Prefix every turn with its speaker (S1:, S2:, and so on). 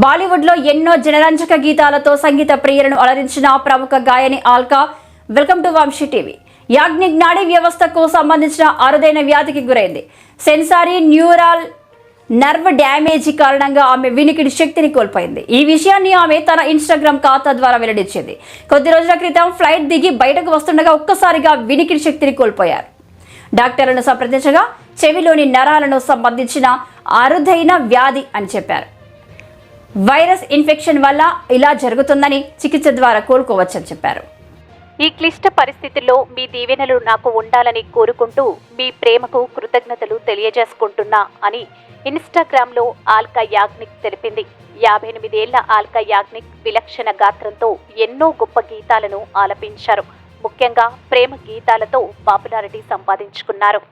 S1: బాలీవుడ్ లో ఎన్నో జనరంజక గీతాలతో సంగీత ప్రియులను అలరించిన ప్రముఖ గాయని Alka welcome to Vamshi TV. Yagnik నాడీ వ్యవస్థకు సంబంధించిన అరుదైన వ్యాధికి గురైంది. సెన్సారీ న్యూరల్ నర్వ్ డ్యామేజీ కారణంగా ఆమె వినికిడి శక్తిని కోల్పోయింది. ఈ విషయాన్ని ఆమె తన ఇన్స్టాగ్రామ్ ఖాతా ద్వారా వెల్లడించింది. కొద్ది రోజుల క్రితం ఫ్లైట్ దిగి బయటకు వస్తుండగా ఒక్కసారిగా వినికిడి శక్తిని కోల్పోయారు. డాక్టర్లను సంప్రదించగా చెవిలోని నరాలను సంబంధించిన అరుదైన వ్యాధి అని చెప్పారు. వైరస్ ఇన్ఫెక్షన్ వల్ల ఇలా జరుగుతుందని, చికిత్స ద్వారా కోలుకోవచ్చని చెప్పారు.
S2: ఈ క్లిష్ట పరిస్థితుల్లో మీ దీవెనలు నాకు ఉండాలని కోరుకుంటూ మీ ప్రేమకు కృతజ్ఞతలు తెలియజేసుకుంటున్నా అని ఇన్స్టాగ్రామ్లో ఆల్కా యాగ్నిక్ తెలిపింది. 58 ఏళ్ల ఆల్కా యాగ్నిక్ విలక్షణ గాత్రంతో ఎన్నో గొప్ప గీతాలను ఆలపించారు. ముఖ్యంగా ప్రేమ గీతాలతో పాపులారిటీ సంపాదించుకున్నారు.